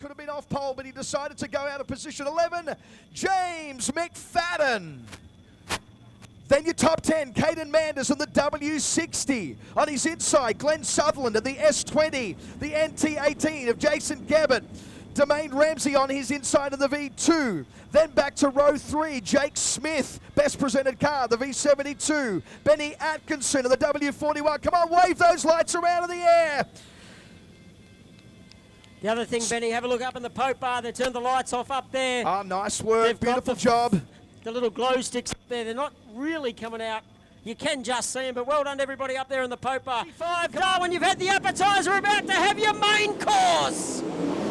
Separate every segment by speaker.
Speaker 1: Could have been off pole, but he decided to go out of position 11. James McFadden. Then your top 10, Caden Manders on the W60. On his inside, Glenn Sutherland and the S20. The NT18 of Jason Gabbett. Domain Ramsey on his inside of the V2. Then back to row 3, Jake Smith, best presented car, the V72. Benny Atkinson of the W41. Come on, wave those lights around in the air.
Speaker 2: The other thing, Benny, have a look up in the Pope bar. They turned the lights off up there.
Speaker 1: Oh, nice work. Beautiful job.
Speaker 2: The little glow sticks up there, they're not really coming out. You can just see them, but well done to everybody up there in the Pope bar. 5, Darwin, you've had the appetizer, about to have your main course.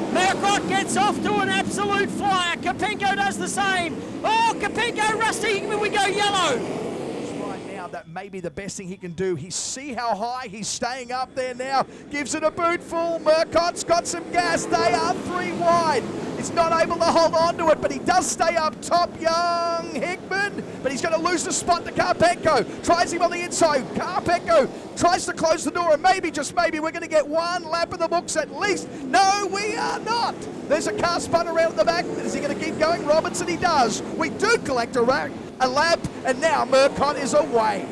Speaker 2: Murcott gets off to an absolute flyer. Kapenko does the same. Oh, Kapenko, Rusty Hickman, we go yellow.
Speaker 1: Right now, that may be the best thing he can do. He see how high he's staying up there now. Gives it a boot full. Murcott's got some gas. They are 3 wide. He's not able to hold on to it, but he does stay up top. Young Hickman, but he's going to lose the spot to Karpenko. Tries him on the inside. Karpenko tries to close the door, and maybe, just maybe, we're going to get 1 lap in the books at least. No, we are not. There's a car spun around at the back. Is he going to keep going? Robinson, he does. We do collect a lap, and now Murcott is away.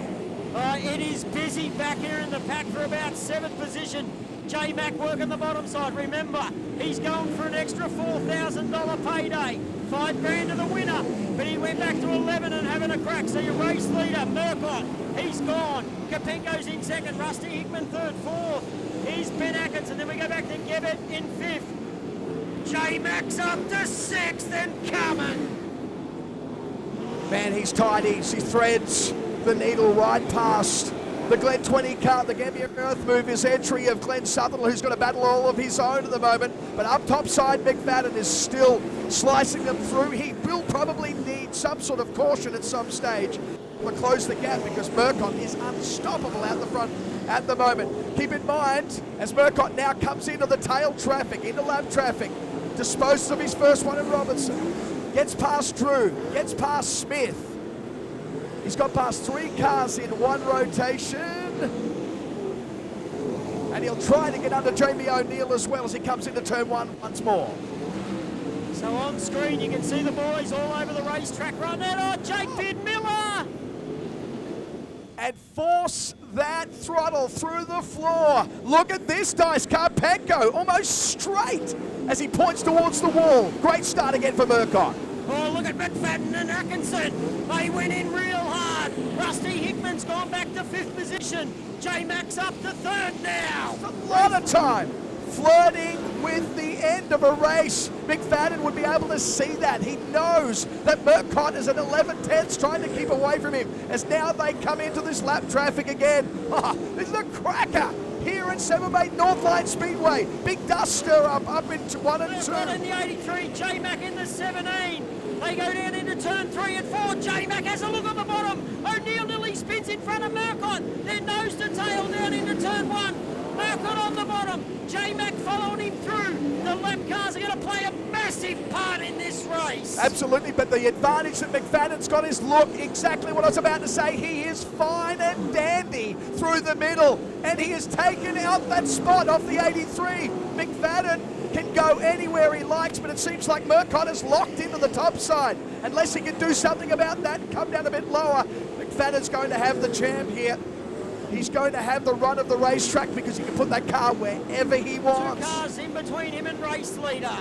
Speaker 2: It is busy back here in the pack for about 7th position. J Mac working the bottom side. Remember, he's going for an extra $4,000 payday. 5 grand to the winner, but he went back to 11 and having a crack. So your race leader, Murcott, he's gone. Kapenko's in 2nd, Rusty Hickman 3rd, 4th. He's Ben Atkinson. Then we go back to Gabbett in 5th. J Mac's up to 6th and coming.
Speaker 1: Man, he's tidy. He threads the needle right past the Glen 20 car. The Gambia Earth move is entry of Glenn Sutherland, who's going to battle all of his own at the moment. But up top side, McFadden is still slicing them through. He will probably need some sort of caution at some stage to close the gap, because Murcott is unstoppable out the front at the moment. Keep in mind, as Murcott now comes into the tail traffic, into lap traffic, disposes of his first one in Robinson, gets past Drew, gets past Smith. He's got past 3 cars in 1 rotation. And he'll try to get under Jamie O'Neill as well as he comes into turn 1 once more.
Speaker 2: So on screen you can see the boys all over the racetrack right now. Oh, Jake Beard Miller!
Speaker 1: And force that throttle through the floor. Look at this, Dice. Karpenko almost straight as he points towards the wall. Great start again for Murcott.
Speaker 2: Oh, look at McFadden and Atkinson. They went in real hard. Rusty Hickman's gone back to 5th position. J-Mac's up to 3rd now.
Speaker 1: A lot of time flirting with the end of a race. McFadden would be able to see that. He knows that Murcott is at 11/10ths trying to keep away from him, as now they come into this lap traffic again. Oh, this is a cracker here at 7-8 Northline Speedway. Big dust stir up into 1 and 2.
Speaker 2: Murcott in the 83, J-Mac in the 17. They go down into turn 3 and 4. J-Mac has a look on the bottom. O'Neill nearly spins in front of Murcott. They're nose to tail down into turn 1. Murcott on the bottom. J-Mac following him through. The lap cars are going to play a massive part in this race.
Speaker 1: Absolutely, but the advantage that McFadden's got is, look, exactly what I was about to say. He is fine and dandy through the middle, and he has taken out that spot off the 83. McFadden can go anywhere he likes, but it seems like Murcott is locked into the top side. Unless he can do something about that and come down a bit lower, McFadden's going to have the champ here. He's going to have the run of the racetrack because he can put that car wherever he wants.
Speaker 2: 2 cars in between him and race leader.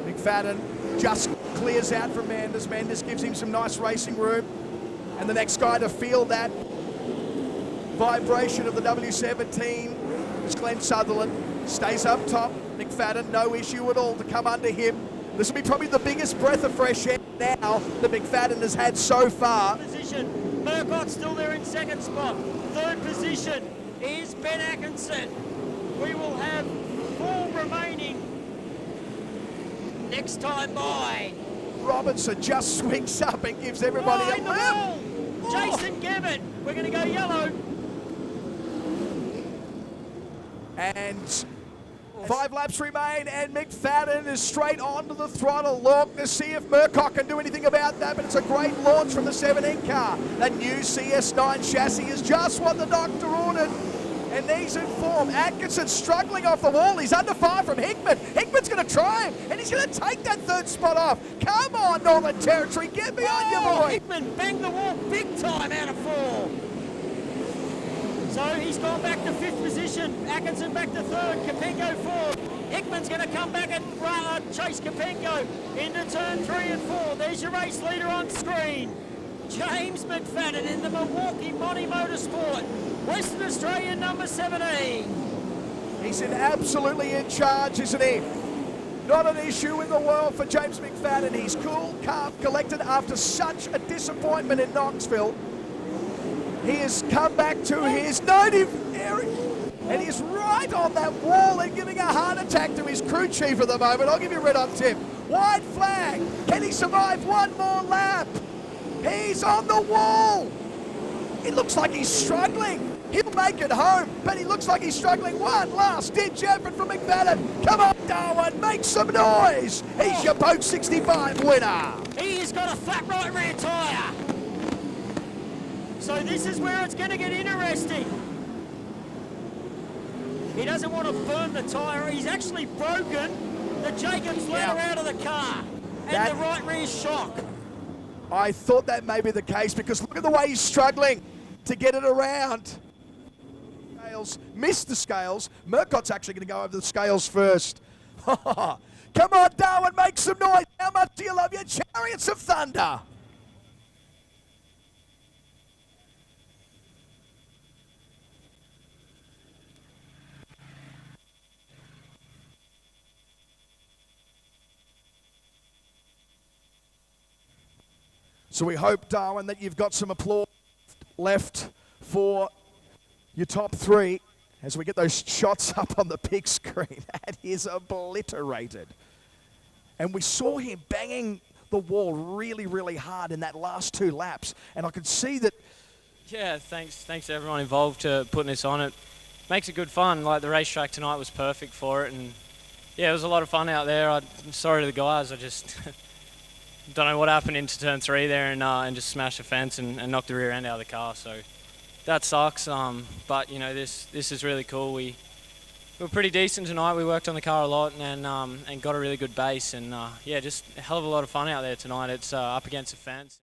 Speaker 1: McFadden just clears out from Manders. Manders gives him some nice racing room. And the next guy to feel that vibration of the W17 is Glenn Sutherland. Stays up top. McFadden, no issue at all to come under him. This will be probably the biggest breath of fresh air now that McFadden has had so far.
Speaker 2: Position. Murcott's still there in 2nd spot. 3rd position is Ben Atkinson. We will have 4 remaining next time by.
Speaker 1: Robinson just swings up and gives everybody a lap.
Speaker 2: Jason Gabbett, we're going to go yellow.
Speaker 1: And 5 laps remain, and McFadden is straight onto the throttle. Look to see if Murcott can do anything about that, but it's a great launch from the 17 car. That new CS9 chassis is just what the doctor ordered. And he's in form. Atkinson struggling off the wall. He's under 5 from Hickman. Hickman's going to try him, and he's going to take that 3rd spot off. Come on, Northern Territory, get behind your boy.
Speaker 2: Hickman banged the wall big time out of 4. So he's gone back to 5th position. Atkinson back to 3rd. Kapengo 4th. Hickman's going to come back and chase Kapengo into turn 3 and 4. There's your race leader on screen. James McFadden in the Milwaukee Monty Motorsport. Western Australian number 17.
Speaker 1: He's absolutely in charge, isn't he? Not an issue in the world for James McFadden. He's cool, calm, collected after such a disappointment in Knoxville. He has come back to his native area, and he's right on that wall and giving a heart attack to his crew chief at the moment. I'll give you a red on tip. White flag. Can he survive one more lap? He's on the wall. It looks like he's struggling. He'll make it home, but he looks like he's struggling. One last ditch effort from McFadden. Come on, Darwin, make some noise. He's your Boat 65 winner.
Speaker 2: He has got a flat right rear tyre. So this is where it's going to get interesting. He doesn't want to burn the tyre. He's actually broken the Jacobs ladder out of the car and the right rear shock.
Speaker 1: I thought that may be the case because look at the way he's struggling to get it around. Scales, missed the scales. Murcott's actually going to go over the scales first. Come on, Darwin, make some noise. How much do you love your Chariots of Thunder? So we hope, Darwin, that you've got some applause left for your top 3 as we get those shots up on the big screen. That is obliterated. And we saw him banging the wall really, really hard in that last 2 laps. And I could see that.
Speaker 3: Yeah, thanks to everyone involved to putting this on. It makes it good fun. Like the racetrack tonight was perfect for it. And yeah, it was a lot of fun out there. I'm sorry to the guys. I just don't know what happened into turn 3 there and just smashed the fence and knocked the rear end out of the car. So that sucks. But you know, this is really cool. We were pretty decent tonight. We worked on the car a lot and got a really good base. And yeah, just a hell of a lot of fun out there tonight. It's up against the fence.